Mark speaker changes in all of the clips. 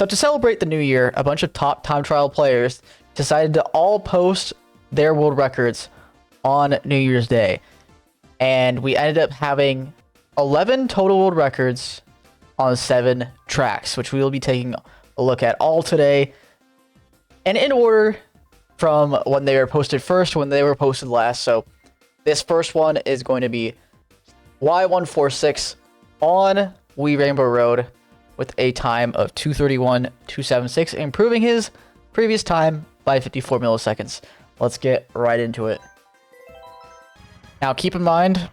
Speaker 1: So to celebrate the new year, a bunch of top time trial players decided to all post their world records on New Year's Day. And we ended up having 11 total world records on 7 tracks, which we will be taking a look at all today. And in order from when they were posted first to when they were posted last. So this first one is going to be Y146 on Wii Rainbow Road with a time of 2:31.276, improving his previous time by 54 milliseconds. Let's get right into it. Now, keep in mind,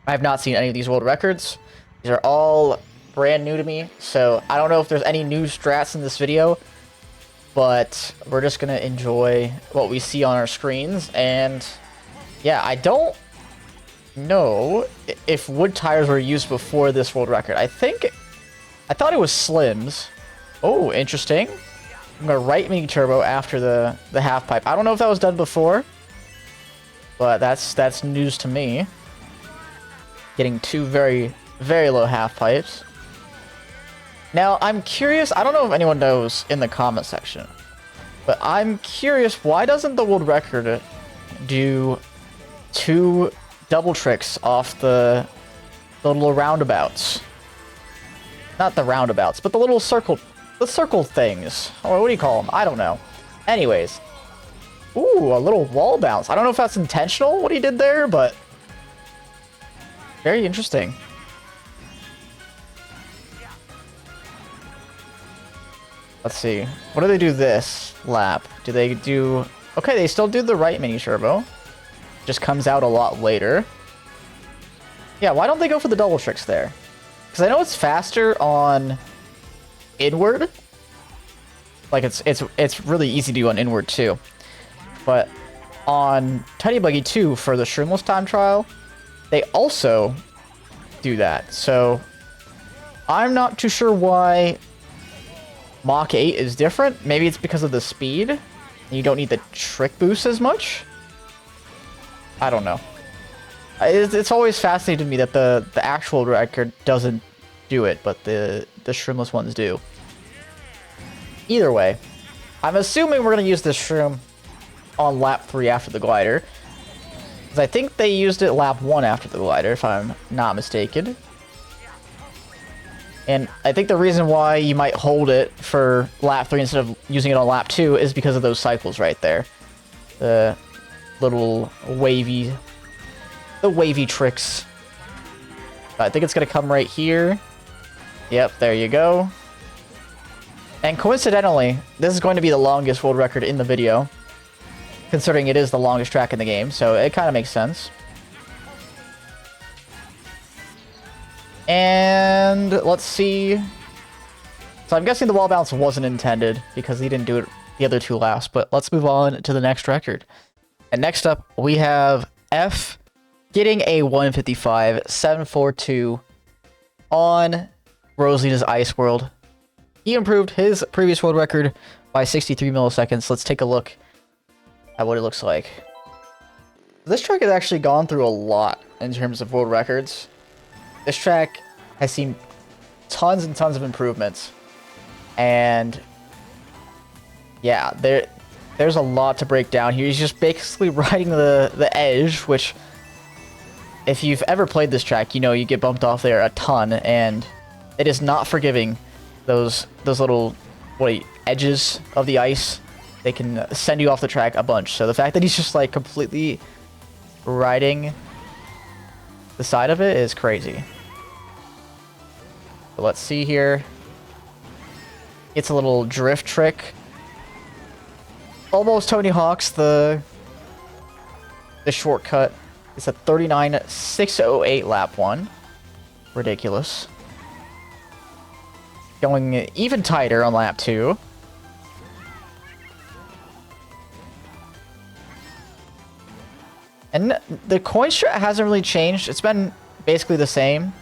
Speaker 1: I have not seen any of these world records. These are all brand new to me, so I don't know if there's any new strats in this video, but we're just going to enjoy what we see on our screens. And yeah, I don't know if wood tires were used before this world record. I thought it was Slims. Oh, interesting. I'm going to right mini turbo after the half pipe. I don't know if that was done before, but that's news to me. Getting 2 very, very low half pipes. Now, I'm curious. I don't know if anyone knows in the comment section, but I'm curious, why doesn't the world record do 2 double tricks off the little roundabouts? Not the roundabouts, but the little circle things. Or what do you call them? I don't know. Anyways. Ooh, a little wall bounce. I don't know if that's intentional, what he did there, but very interesting. Let's see. What do they do this lap? Do they do... Okay, they still do the right mini turbo. Just comes out a lot later. Yeah, why don't they go for the double tricks there? Because I know it's faster on inward. Like, it's really easy to do on inward, too. But on Tiny Buggy 2, for the Shroomless time trial, they also do that. So, I'm not too sure why Mach 8 is different. Maybe it's because of the speed, and you don't need the trick boost as much. I don't know. It's always fascinating to me that the actual record doesn't do it, but the Shroomless ones do. Either way, I'm assuming we're going to use this Shroom on lap 3 after the glider, because I think they used it lap 1 after the glider, if I'm not mistaken. And I think the reason why you might hold it for lap 3 instead of using it on lap 2 is because of those cycles right there. The little wavy tricks. I think it's going to come right here. Yep, there you go. And coincidentally, this is going to be the longest world record in the video, considering it is the longest track in the game, so it kind of makes sense. And let's see. So I'm guessing the wall bounce wasn't intended because he didn't do it the other 2 laps, but let's move on to the next record. And next up, we have F getting a 155.742 on Rosalina's Ice World. He improved his previous world record by 63 milliseconds. Let's take a look at what it looks like. This track has actually gone through a lot in terms of world records. This track has seen tons and tons of improvements. And yeah, there's a lot to break down here. He's just basically riding the edge, which if you've ever played this track, you know you get bumped off there a ton, and it is not forgiving. Those little edges of the ice, they can send you off the track a bunch. So the fact that he's just like completely riding the side of it is crazy. But let's see here. It's a little drift trick. Almost Tony Hawk's the shortcut. It's a 39.608 lap 1. Ridiculous. Going even tighter on lap 2. And the coin strat hasn't really changed. It's been basically the same.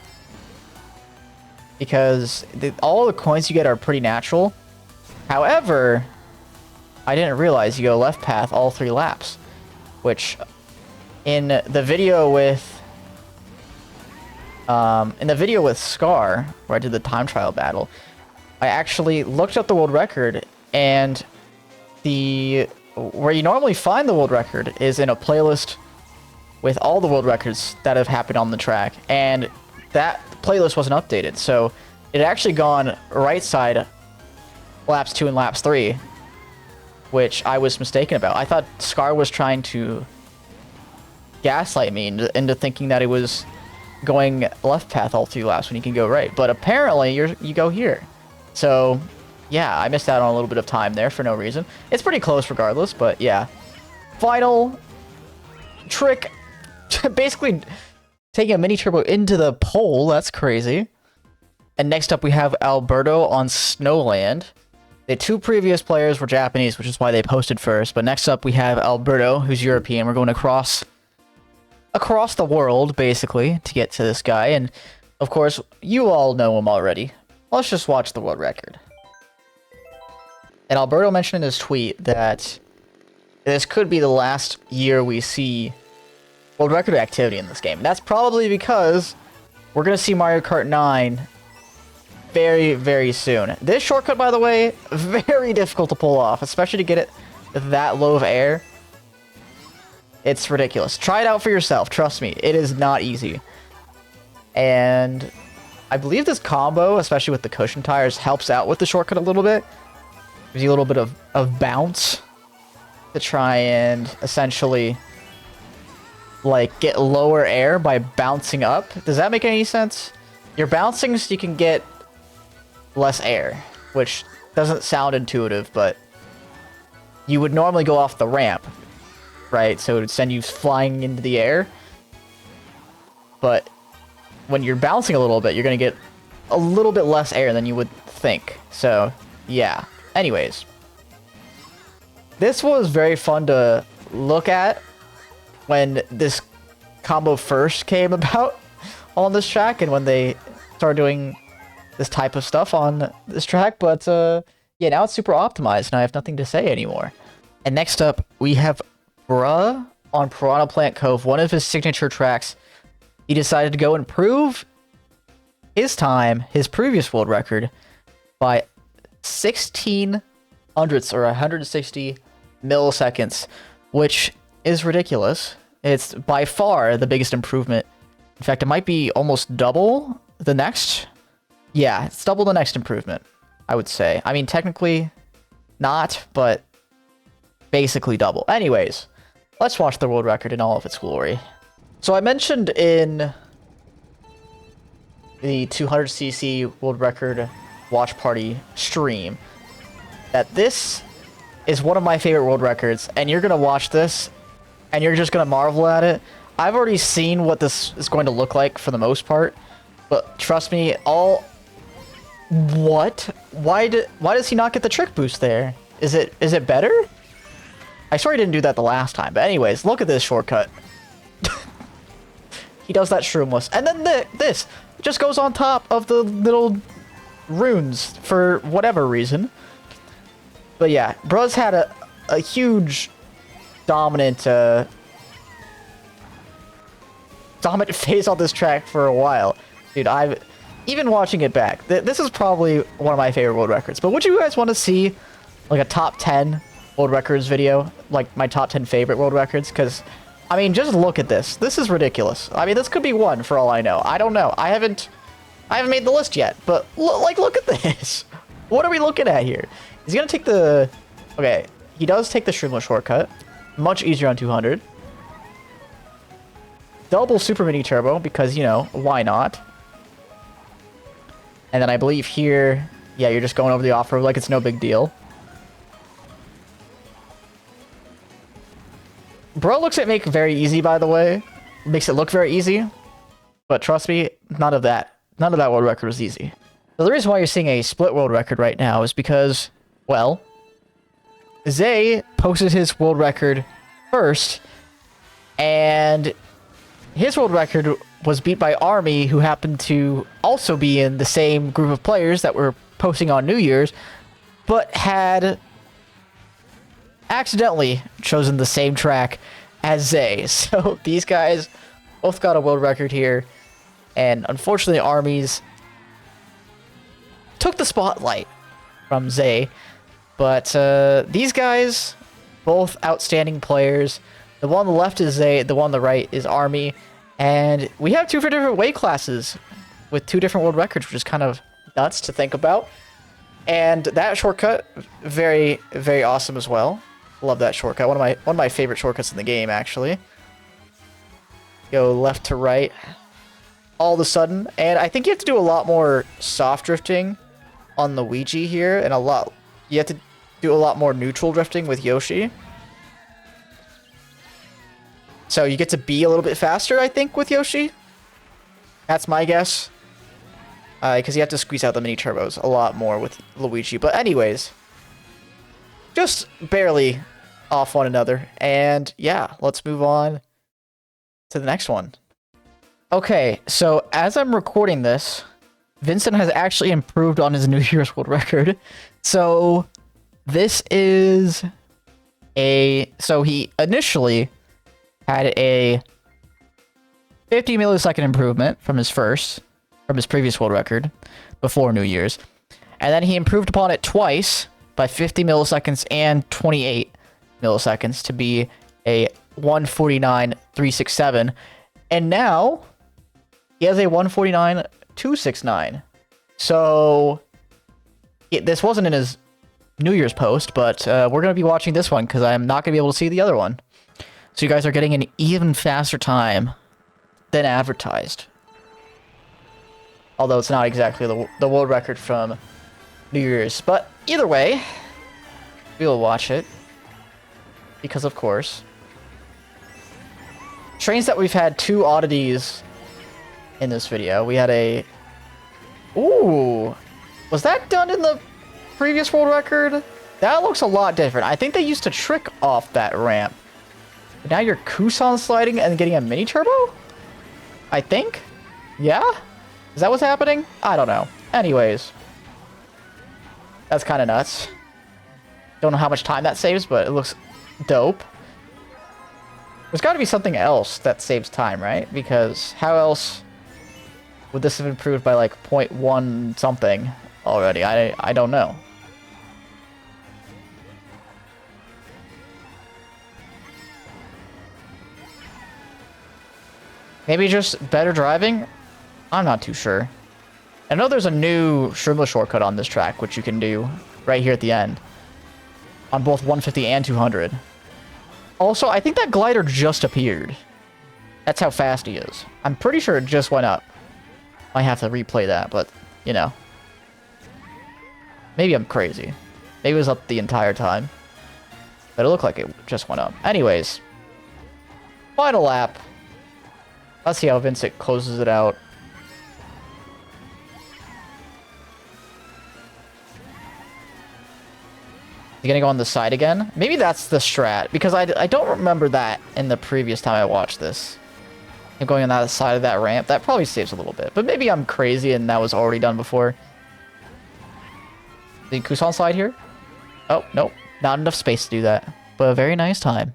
Speaker 1: Because all the coins you get are pretty natural. However, I didn't realize you go left path all 3 laps. Which, in the video with Scar, where I did the time trial battle, I actually looked up the world record, and where you normally find the world record is in a playlist with all the world records that have happened on the track, and that playlist wasn't updated, so it had actually gone right side laps 2 and laps 3, which I was mistaken about. I thought Scar was trying to gaslight me into thinking that it was going left path all 3 laps when you can go right, but apparently you go here. So yeah, I missed out on a little bit of time there for no reason. It's pretty close regardless, but yeah. Final trick, basically taking a mini turbo into the pole. That's crazy. And next up we have Alberto on Snowland. The 2 previous players were Japanese, which is why they posted first. But next up we have Alberto, who's European. We're going across the world, basically, to get to this guy. And of course, you all know him already. Let's just watch the world record. And Alberto mentioned in his tweet that this could be the last year we see world record activity in this game. And that's probably because we're going to see Mario Kart 9 very, very soon. This shortcut, by the way, very difficult to pull off, especially to get it that low of air. It's ridiculous. Try it out for yourself. Trust me, it is not easy. And I believe this combo, especially with the cushion tires, helps out with the shortcut a little bit. Gives you a little bit of bounce to try and essentially like get lower air by bouncing up. Does that make any sense? You're bouncing so you can get less air, which doesn't sound intuitive, but you would normally go off the ramp, right? So it would send you flying into the air. But when you're bouncing a little bit, you're going to get a little bit less air than you would think. So, yeah. Anyways. This was very fun to look at when this combo first came about on this track and when they started doing this type of stuff on this track. But, yeah, now it's super optimized and I have nothing to say anymore. And next up, we have Bruh on Piranha Plant Cove, one of his signature tracks. He decided to go improve his time, his previous world record, by 16 hundredths or 160 milliseconds, which is ridiculous. It's by far the biggest improvement. In fact, it might be almost double the next. Yeah, it's double the next improvement, I would say. I mean, technically not, but basically double. Anyways, let's watch the world record in all of its glory. So I mentioned in the 200cc world record watch party stream that this is one of my favorite world records, and you're gonna watch this and you're just gonna marvel at it. I've already seen what this is going to look like for the most part, but trust me, what? Why does he not get the trick boost there? Is it better? I swear he didn't do that the last time, but anyways, look at this shortcut. He does that shroomless, and then this just goes on top of the little runes for whatever reason. But yeah, Bruh's had a huge dominant phase on this track for a while. Dude, I've even watching it back, this is probably one of my favorite world records. But would you guys want to see like a top 10 world records video, like my top 10 favorite world records? Because I mean, just look at this. This is ridiculous. I mean, this could be one for all I know. I don't know. I haven't made the list yet, but look at this. What are we looking at here? He's gonna take the... Okay, he does take the Shroomless shortcut. Much easier on 200. Double Super Mini Turbo, because, you know, why not? And then I believe here... Yeah, you're just going over the off-road like it's no big deal. Bro looks at make very easy, by the way. Makes it look very easy. But trust me, none of that world record was easy. So the reason why you're seeing a split world record right now is because, well, Zay posted his world record first, and his world record was beat by Army, who happened to also be in the same group of players that were posting on New Year's, but had accidentally chosen the same track as Zay. So these guys both got a world record here, and unfortunately Army's took the spotlight from Zay. But these guys, both outstanding players. The one on the left is Zay, the one on the right is Army. And we have two different weight classes with two different world records, which is kind of nuts to think about. And that shortcut, very, very awesome as well. Love that shortcut. One of my favorite shortcuts in the game, actually. Go left to right all of a sudden. And I think you have to do a lot more soft drifting on the Ouija here, and you have to do a lot more neutral drifting with Yoshi. So you get to be a little bit faster, I think, with Yoshi. That's my guess. Because you have to squeeze out the mini turbos a lot more with Luigi. But anyways, just barely off one another. And yeah, let's move on to the next one. Okay, so as I'm recording this, Vincent has actually improved on his New Year's world record. So this is so he initially had a 50 millisecond improvement from his previous world record before New Year's. And then he improved upon it twice by 50 milliseconds and 28 milliseconds to be a 149.367. And now he has a 149.269. So this wasn't in his New Year's post, but we're going to be watching this one because I'm not going to be able to see the other one. So you guys are getting an even faster time than advertised. Although it's not exactly the world record from New Year's. But either way, we will watch it. Because of course. Trains that we've had two oddities in this video. We had a... Ooh! Was that done in the previous world record? That looks a lot different. I think they used to trick off that ramp. But now you're Kusan sliding and getting a mini turbo? I think? Yeah? Is that what's happening? I don't know. Anyways. That's kind of nuts. Don't know how much time that saves, but it looks dope. There's got to be something else that saves time, right? Because how else would this have improved by like 0.1 something already? I don't know. Maybe just better driving? I'm not too sure. I know there's a new Shrimla shortcut on this track, which you can do right here at the end. On both 150 and 200. Also, I think that glider just appeared. That's how fast he is. I'm pretty sure it just went up. Might have to replay that, but, you know. Maybe I'm crazy. Maybe it was up the entire time. But it looked like it just went up. Anyways. Final lap. Let's see how Vincent closes it out. You gonna go on the side again? Maybe that's the strat, because I don't remember that in the previous time I watched this. Him going on that side of that ramp, that probably saves a little bit. But maybe I'm crazy and that was already done before. The Kusan slide here? Oh, nope. Not enough space to do that. But a very nice time.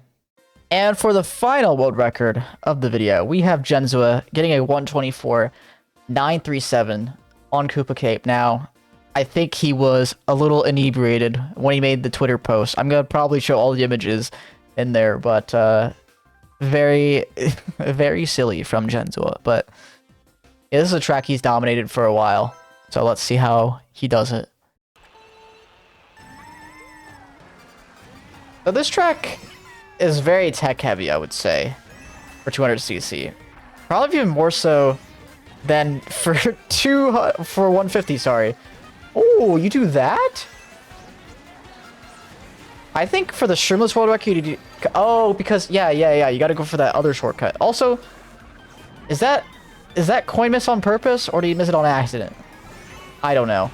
Speaker 1: And for the final world record of the video, we have Genzua getting a 124.937 on Koopa Cape. Now, I think he was a little inebriated when he made the Twitter post. I'm going to probably show all the images in there, but very, very silly from Genzua. But yeah, this is a track he's dominated for a while, so let's see how he does it. So this track is very tech heavy, I would say, for 200cc. Probably even more so than for 150, sorry. Oh, you do that? I think for the Shrimless world record, you do... Oh, because... Yeah. You gotta go for that other shortcut. Also, is that coin miss on purpose, or do you miss it on accident? I don't know.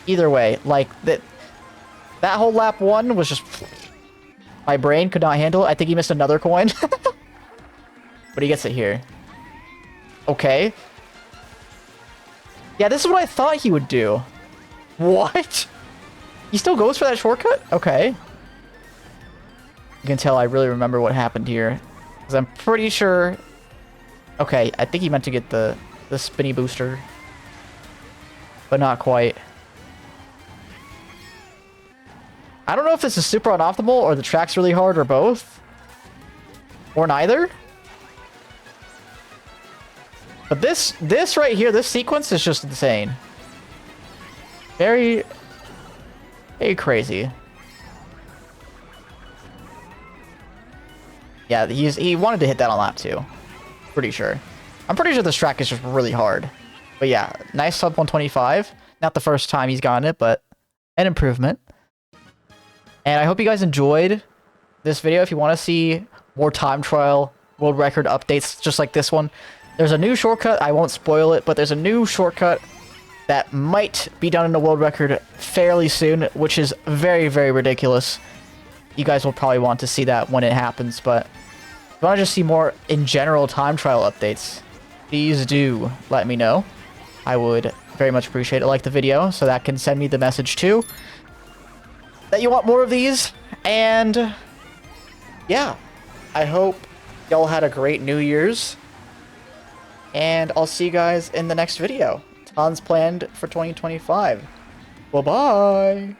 Speaker 1: Either way, like, that whole lap 1 was just... My brain could not handle it. I think he missed another coin. But he gets it here. Okay. Yeah, this is what I thought he would do. What? He still goes for that shortcut? Okay. You can tell I really remember what happened here. Because I'm pretty sure... Okay, I think he meant to get the spinny booster. But not quite. I don't know if this is super unoptimal or the track's really hard or both. Or neither. But this right here, this sequence is just insane. Very crazy. Yeah, he wanted to hit that on lap 2. Pretty sure. I'm pretty sure this track is just really hard. But yeah, nice sub 125. Not the first time he's gotten it, but an improvement. And I hope you guys enjoyed this video. If you want to see more time trial world record updates just like this one, there's a new shortcut. I won't spoil it, but there's a new shortcut that might be done in the world record fairly soon, which is very, very ridiculous. You guys will probably want to see that when it happens, but if you want to just see more in general time trial updates, please do let me know. I would very much appreciate it. Like the video, so that can send me the message too that you want more of these. And yeah, I hope y'all had a great New Year's, and I'll see you guys in the next video. Tons planned for 2025. Bye-bye.